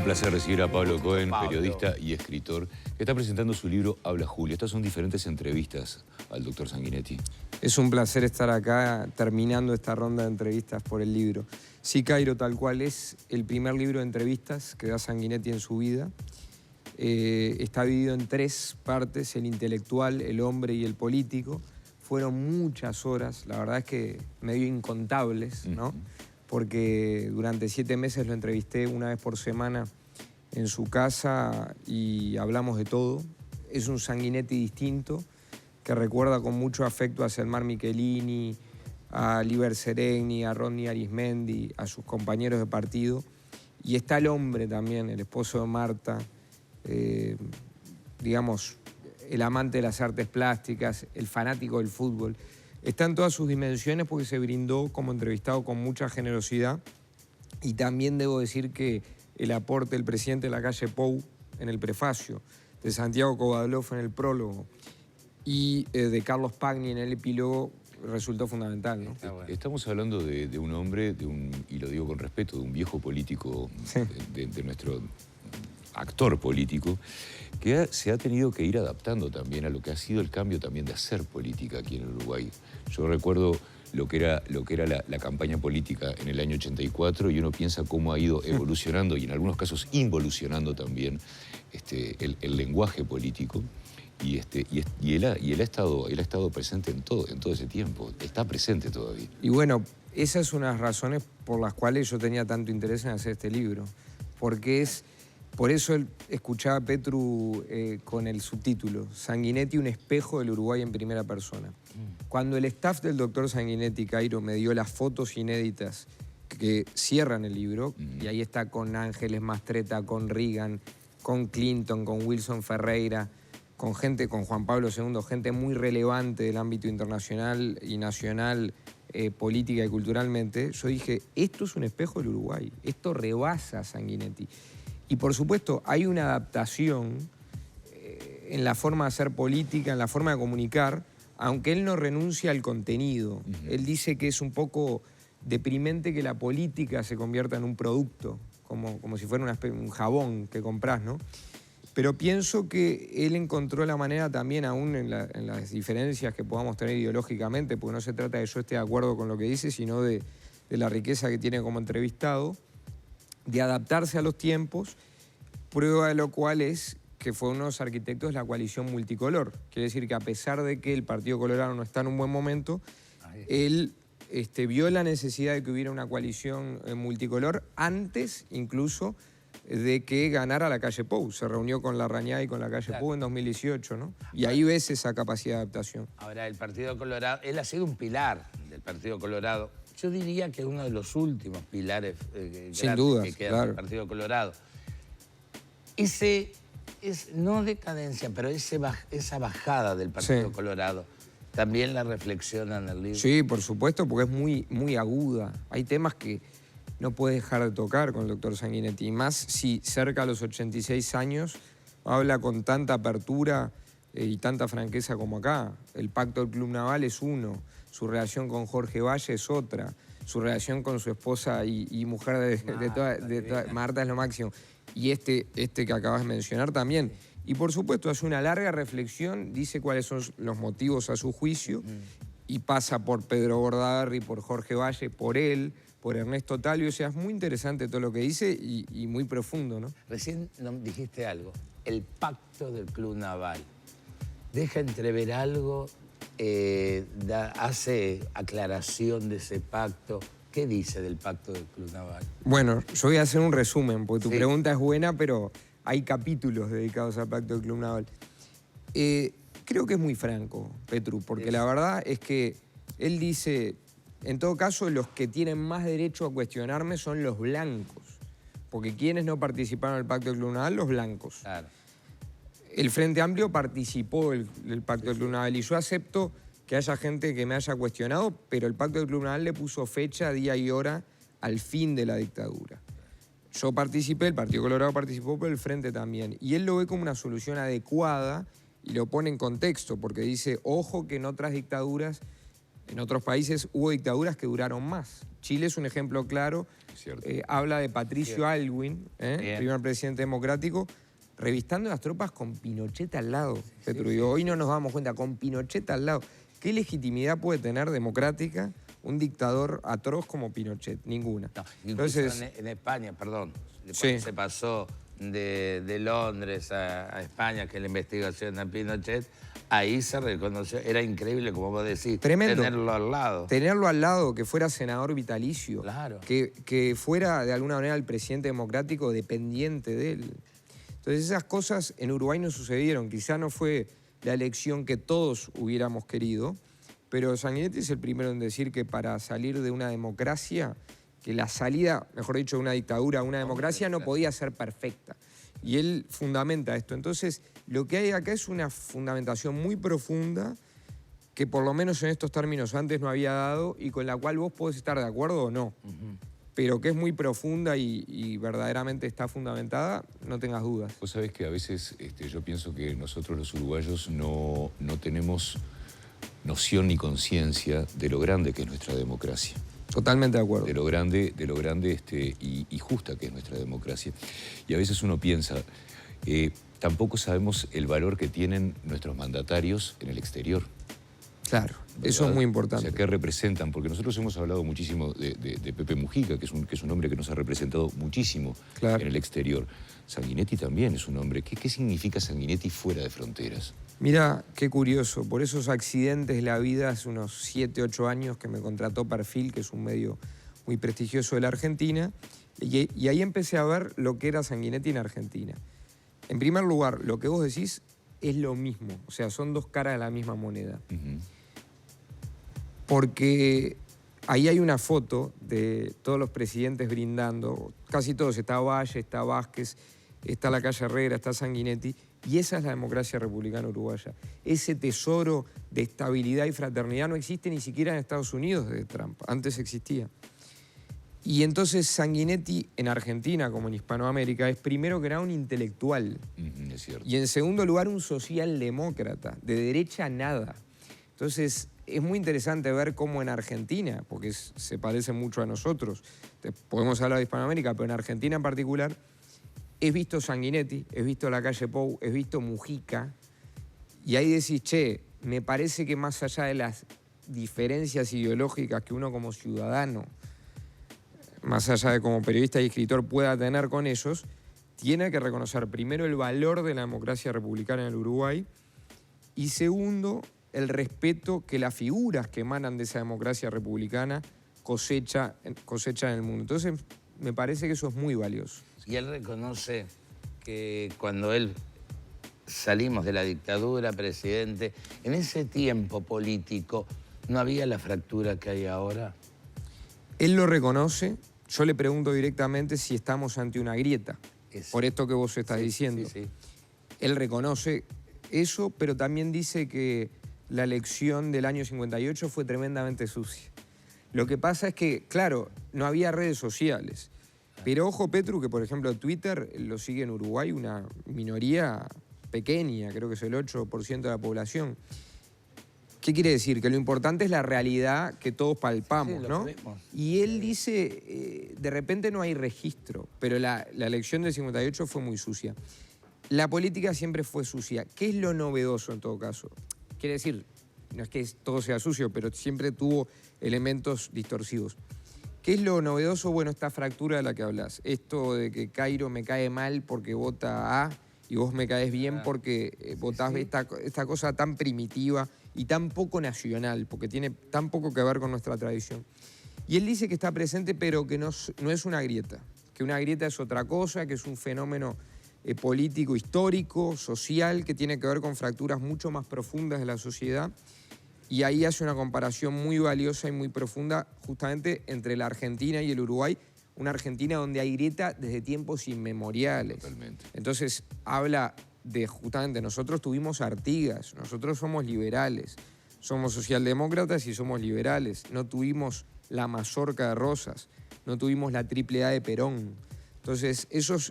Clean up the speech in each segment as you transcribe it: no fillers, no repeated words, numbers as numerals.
Un placer recibir a Pablo Cohen, Pablo, periodista y escritor, que está presentando su libro Habla Julia. Estas son diferentes entrevistas al doctor Sanguinetti. Es un placer estar acá terminando esta ronda de entrevistas por el libro. Sí, Cairo, tal cual es el primer libro de entrevistas que da Sanguinetti en su vida. Está dividido en tres partes, el intelectual, el hombre y el político. Fueron muchas horas, la verdad es que medio incontables, ¿no? Porque durante 7 meses lo entrevisté una vez por semana en su casa y hablamos de todo. Es un Sanguinetti distinto, que recuerda con mucho afecto a Selmar Michelini, a Liber Seregni, a Rodney Arismendi, a sus compañeros de partido. Y está el hombre también, el esposo de Marta, digamos, el amante de las artes plásticas, el fanático del fútbol. Está en todas sus dimensiones porque se brindó como entrevistado con mucha generosidad. Y también debo decir que el aporte del presidente de la calle Pou en el prefacio, de Santiago Kovadlov en el prólogo y de Carlos Pagni en el epílogo resultó fundamental, ¿no? Estamos hablando de un hombre, y lo digo con respeto, de un viejo político, Sí. de nuestro actor político, que se ha tenido que ir adaptando también a lo que ha sido el cambio también de hacer política aquí en Uruguay. Yo recuerdo lo que era la campaña política en el año 84 y uno piensa cómo ha ido evolucionando y en algunos casos involucionando también el lenguaje político. Y él ha estado presente en todo ese tiempo, está presente todavía. Y bueno, esa es una de las razones por las cuales yo tenía tanto interés en hacer este libro, porque por eso escuchaba a Petru con el subtítulo, Sanguinetti, un espejo del Uruguay en primera persona. Cuando el staff del doctor Sanguinetti, Cairo, me dio las fotos inéditas que cierran el libro, y ahí está con Ángeles Mastretta, con Reagan, con Clinton, con Wilson Ferreira, con Juan Pablo II, gente muy relevante del ámbito internacional y nacional, política y culturalmente, yo dije, esto es un espejo del Uruguay, esto rebasa a Sanguinetti. Y por supuesto, hay una adaptación en la forma de hacer política, en la forma de comunicar, aunque él no renuncia al contenido. Él dice que es un poco deprimente que la política se convierta en un producto, como si fuera un jabón que comprás, ¿no? Pero pienso que él encontró la manera también, aún en las diferencias que podamos tener ideológicamente, porque no se trata de yo esté de acuerdo con lo que dice, sino de la riqueza que tiene como entrevistado, de adaptarse a los tiempos, prueba de lo cual es que fue uno de los arquitectos de la coalición multicolor. Quiere decir que a pesar de que el Partido Colorado no está en un buen momento, él vio la necesidad de que hubiera una coalición multicolor antes incluso de que ganara la calle Pou. Se reunió con Larrañaga y con la calle Pou en 2018, ¿no? Y ahí ves esa capacidad de adaptación. Ahora, el Partido Colorado, él ha sido un pilar del Partido Colorado. Yo diría que es uno de los últimos pilares sin duda, que queda claro, del Partido Colorado. No decadencia, pero esa bajada del Partido Colorado, ¿también la reflexiona en el libro? Sí, por supuesto, porque es muy, muy aguda. Hay temas que no puede dejar de tocar con el doctor Sanguinetti, y más si cerca a los 86 años habla con tanta apertura y tanta franqueza como acá. El pacto del Club Naval es uno, su relación con Jorge Valle es otra, su relación con su esposa y mujer de Marta es lo máximo. Y este que acabas de mencionar también. Y por supuesto hace una larga reflexión, dice cuáles son los motivos a su juicio, y pasa por Pedro Bordaberry, por Jorge Valle, por él, por Ernesto Talio. O sea, es muy interesante todo lo que dice y muy profundo, ¿no? Recién dijiste algo, el pacto del Club Naval. Deja entrever algo, hace aclaración de ese pacto. ¿Qué dice del pacto del Club Naval? Bueno, yo voy a hacer un resumen, porque tu pregunta es buena, pero hay capítulos dedicados al pacto del Club Naval. Creo que es muy franco, Petru, porque la verdad es que él dice, en todo caso, los que tienen más derecho a cuestionarme son los blancos, porque quienes no participaron del pacto del Club Naval, los blancos. Claro. El Frente Amplio participó del pacto del Club Naval y yo acepto que haya gente que me haya cuestionado, pero el pacto del Club Naval le puso fecha, día y hora al fin de la dictadura. Yo participé, el Partido Colorado participó, pero el Frente también. Y él lo ve como una solución adecuada y lo pone en contexto, porque dice, ojo que en otras dictaduras En otros países hubo dictaduras que duraron más. Chile es un ejemplo claro. Habla de Patricio Aylwin, primer presidente democrático, revistando las tropas con Pinochet al lado. Petru, y hoy no nos damos cuenta, con Pinochet al lado. ¿Qué legitimidad puede tener democrática un dictador atroz como Pinochet? Ninguna. No, entonces, en España, perdón, se pasó de Londres a España, que es la investigación de Pinochet, ahí se reconoció, era increíble, como vos decís, tenerlo al lado. Tenerlo al lado, que fuera senador vitalicio, claro. que fuera de alguna manera el presidente democrático dependiente de él. Entonces esas cosas en Uruguay no sucedieron, quizá no fue la elección que todos hubiéramos querido, pero Sanguinetti es el primero en decir que para salir de una democracia, que la salida, mejor dicho, de una dictadura a una democracia no podía ser perfecta. Y él fundamenta esto. Entonces, lo que hay acá es una fundamentación muy profunda que por lo menos en estos términos antes no había dado y con la cual vos podés estar de acuerdo o no. Pero que es muy profunda y verdaderamente está fundamentada, no tengas dudas. Vos sabés que a veces yo pienso que nosotros los uruguayos no tenemos noción ni conciencia de lo grande que es nuestra democracia. Totalmente de acuerdo. De lo grande y justa que es nuestra democracia. Y a veces uno piensa, tampoco sabemos el valor que tienen nuestros mandatarios en el exterior. Claro, ¿verdad? Eso es muy importante. O sea, ¿qué representan? Porque nosotros hemos hablado muchísimo de Pepe Mujica, que es un hombre que nos ha representado muchísimo en el exterior. Sanguinetti también es un hombre. ¿Qué significa Sanguinetti fuera de fronteras? Mira, qué curioso. Por esos accidentes de la vida, hace unos 7, 8 años que me contrató Perfil, que es un medio muy prestigioso de la Argentina, y ahí empecé a ver lo que era Sanguinetti en Argentina. En primer lugar, lo que vos decís es lo mismo. O sea, son dos caras de la misma moneda. Porque ahí hay una foto de todos los presidentes brindando, casi todos, está Valle, está Vázquez, está Lacalle Herrera, está Sanguinetti, y esa es la democracia republicana uruguaya. Ese tesoro de estabilidad y fraternidad no existe ni siquiera en Estados Unidos desde Trump, antes existía. Y entonces Sanguinetti en Argentina, como en Hispanoamérica, es primero que nada un intelectual. Es cierto. Y en segundo lugar un socialdemócrata, de derecha nada. Entonces es muy interesante ver cómo en Argentina, porque se parece mucho a nosotros, podemos hablar de Hispanoamérica, pero en Argentina en particular, he visto Sanguinetti, he visto Lacalle Pou, he visto Mujica, y ahí decís, che, me parece que más allá de las diferencias ideológicas que uno como ciudadano, más allá de como periodista y escritor pueda tener con ellos, tiene que reconocer primero el valor de la democracia republicana en el Uruguay y segundo, el respeto que las figuras que emanan de esa democracia republicana cosechan en el mundo. Entonces, me parece que eso es muy valioso. Y él reconoce que cuando él salimos de la dictadura, presidente, en ese tiempo político, ¿no había la fractura que hay ahora? Él lo reconoce. Yo le pregunto directamente si estamos ante una grieta, por esto que vos estás diciendo. Sí. Él reconoce eso, pero también dice que la elección del año 58 fue tremendamente sucia. Lo que pasa es que, claro, no había redes sociales. Pero ojo, Petru, que por ejemplo Twitter lo sigue en Uruguay una minoría pequeña, creo que es el 8% de la población. ¿Qué quiere decir? Que lo importante es la realidad que todos palpamos, ¿no? Y él dice, de repente no hay registro, pero la elección del 58 fue muy sucia. La política siempre fue sucia. ¿Qué es lo novedoso en todo caso? Quiere decir, no es que todo sea sucio, pero siempre tuvo elementos distorsivos. ¿Qué es lo novedoso? Bueno, esta fractura de la que hablas. Esto de que Cairo me cae mal porque vota A y vos me caes bien porque votás esta cosa tan primitiva y tan poco nacional, porque tiene tan poco que ver con nuestra tradición. Y él dice que está presente, pero que no es una grieta, que una grieta es otra cosa, que es un fenómeno político, histórico, social, que tiene que ver con fracturas mucho más profundas de la sociedad. Y ahí hace una comparación muy valiosa y muy profunda justamente entre la Argentina y el Uruguay, una Argentina donde hay grieta desde tiempos inmemoriales. Totalmente. Entonces habla de justamente nosotros tuvimos Artigas, nosotros somos liberales, somos socialdemócratas y somos liberales, no tuvimos la mazorca de Rosas, no tuvimos la triple A de Perón. Entonces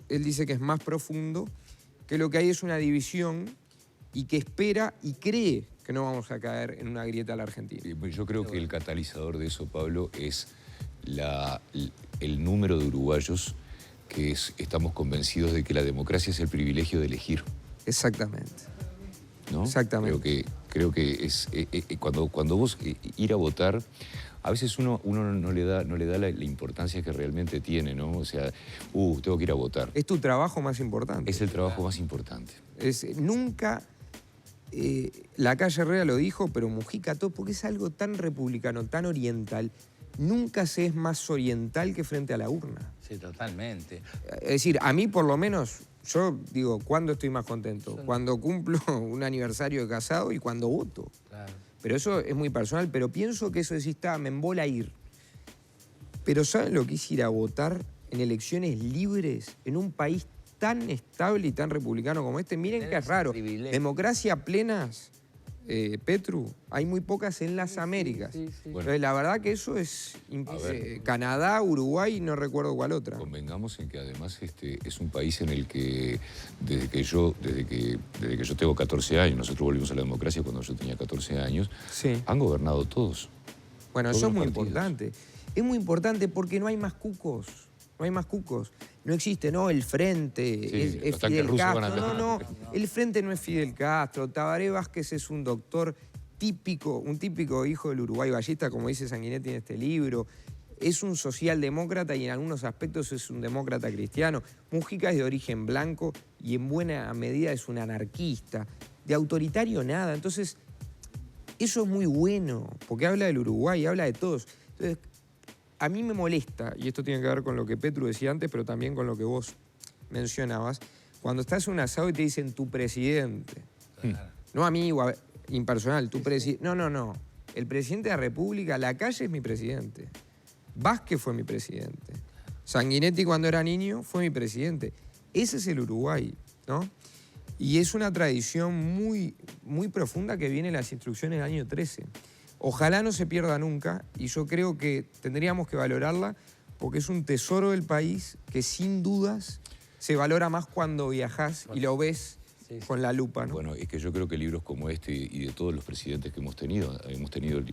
él dice que es más profundo, que lo que hay es una división y que espera y cree que no vamos a caer en una grieta a la Argentina. Yo creo que el catalizador de eso, Pablo, es el número de uruguayos que estamos convencidos de que la democracia es el privilegio de elegir. Exactamente. ¿No? Exactamente. Creo que es cuando vos ir a votar, a veces uno no le da la importancia que realmente tiene, ¿no? O sea, tengo que ir a votar. Es tu trabajo más importante. Es el trabajo más importante. Nunca, la calle Herrera lo dijo, pero Mujica todo, porque es algo tan republicano, tan oriental. Nunca se es más oriental que frente a la urna. Sí, totalmente. Es decir, a mí por lo menos, yo digo, ¿cuándo estoy más contento? Cuando cumplo un aniversario de casado y cuando voto. Claro. Pero eso es muy personal, pero pienso que eso me embola ir. Pero ¿saben lo que es ir a votar en elecciones libres en un país tan estable y tan republicano como este? Miren que es raro. Democracia plenas, Petru, hay muy pocas en las Américas. Sí. Bueno, la verdad que eso es... Canadá, Uruguay, no recuerdo cuál otra. Convengamos en que además es un país en el que desde que yo tengo 14 años, nosotros volvimos a la democracia cuando yo tenía 14 años, han gobernado todos. Bueno, eso es muy importante. Es muy importante porque no hay más cucos. No hay más cucos. No existe, no, el Frente, es Fidel Castro. No, el Frente no es Fidel Castro. Tabaré Vázquez es un doctor típico, un típico hijo del Uruguay ballista, como dice Sanguinetti en este libro. Es un socialdemócrata y en algunos aspectos es un demócrata cristiano. Mujica es de origen blanco y en buena medida es un anarquista. De autoritario nada. Entonces, eso es muy bueno, porque habla del Uruguay, habla de todos. Entonces, a mí me molesta, y esto tiene que ver con lo que Petru decía antes, pero también con lo que vos mencionabas, cuando estás en un asado y te dicen tu presidente. Claro. No amigo, impersonal, tu presidente. No. El presidente de la República, Lacalle es mi presidente. Vázquez fue mi presidente. Sanguinetti cuando era niño fue mi presidente. Ese es el Uruguay, ¿no? Y es una tradición muy, muy profunda que viene en las instrucciones del año 13. Ojalá no se pierda nunca y yo creo que tendríamos que valorarla porque es un tesoro del país que sin dudas se valora más cuando viajás y lo ves con la lupa, ¿no? Bueno, es que yo creo que libros como este y de todos los presidentes que hemos tenido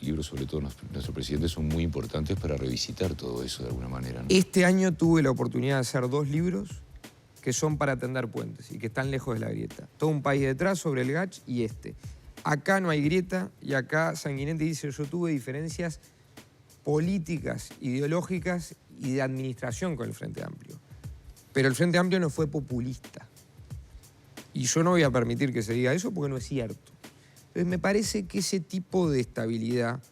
libros sobre todo nuestros presidentes, son muy importantes para revisitar todo eso de alguna manera, ¿no? Este año tuve la oportunidad de hacer 2 libros que son para tender puentes y que están lejos de la grieta. Todo un país detrás sobre el Gach y este. Acá no hay grieta y acá Sanguinetti dice yo tuve diferencias políticas, ideológicas y de administración con el Frente Amplio. Pero el Frente Amplio no fue populista. Y yo no voy a permitir que se diga eso porque no es cierto. Entonces me parece que ese tipo de estabilidad,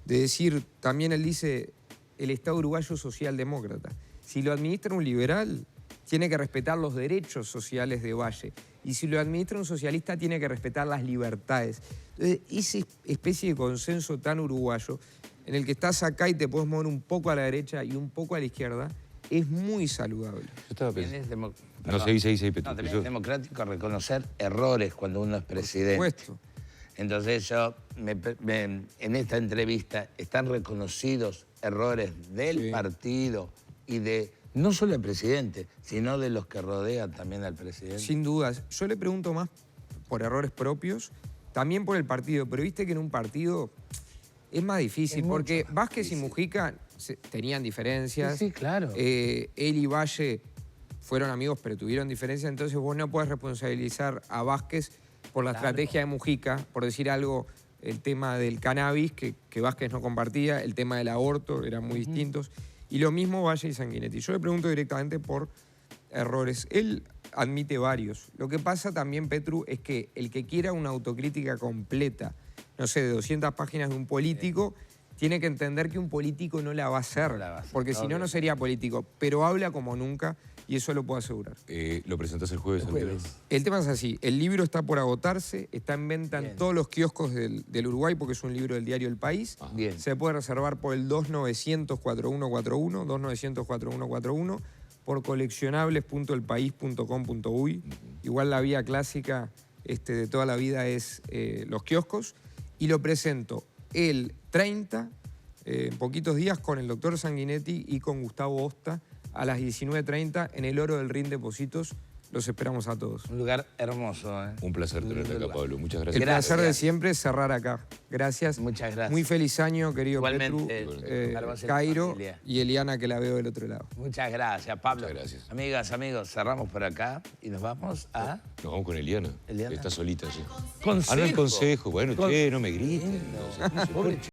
de decir, también él dice, el Estado uruguayo socialdemócrata. Si lo administra un liberal, tiene que respetar los derechos sociales de Valle. Y si lo administra un socialista, tiene que respetar las libertades. Entonces, esa especie de consenso tan uruguayo, en el que estás acá y te puedes mover un poco a la derecha y un poco a la izquierda, es muy saludable. Yo estaba pensando... También es democrático reconocer errores cuando uno es presidente. Por supuesto. Entonces en esta entrevista están reconocidos errores del partido y de... No solo el presidente, sino de los que rodean también al presidente. Sin dudas. Yo le pregunto más por errores propios, también por el partido, pero viste que en un partido es más difícil, porque Vázquez y Mujica tenían diferencias. Sí, claro. Él y Valle fueron amigos, pero tuvieron diferencias, entonces vos no podés responsabilizar a Vázquez por la estrategia de Mujica, por decir algo, el tema del cannabis, que Vázquez no compartía, el tema del aborto, eran muy distintos. Y lo mismo Valle y Sanguinetti. Yo le pregunto directamente por errores. Él admite varios. Lo que pasa también, Petru, es que el que quiera una autocrítica completa, no sé, de 200 páginas de un político, tiene que entender que un político no la va a hacer, porque si no, no sería político. Pero habla como nunca y eso lo puedo asegurar. ¿Lo presentás el jueves? El tema es así. El libro está por agotarse, está en venta en todos los kioscos del Uruguay porque es un libro del diario El País. Bien. Se puede reservar por el 2900-4141, 2900-4141, por coleccionables.elpaís.com.uy. Igual la vía clásica de toda la vida es los kioscos. Y lo presento el 30, en poquitos días, con el doctor Sanguinetti y con Gustavo Osta, a las 19:30 en el Oro del Rin Depósitos, los esperamos a todos. Un lugar hermoso, ¿eh? Un placer tenerte acá, Pablo. Muchas gracias. El placer de siempre es cerrar acá. Gracias. Muchas gracias. Muy feliz año, querido Igualmente, Petru, para Cairo familia. y Eliana, que la veo del otro lado. Muchas gracias, Pablo. Muchas gracias. Amigas, amigos, cerramos por acá y nos vamos a... Nos vamos con Eliana. Eliana. Está solita, sí. Consejo. Ah, no, el consejo. Bueno, Con- che, no me grites. Pobre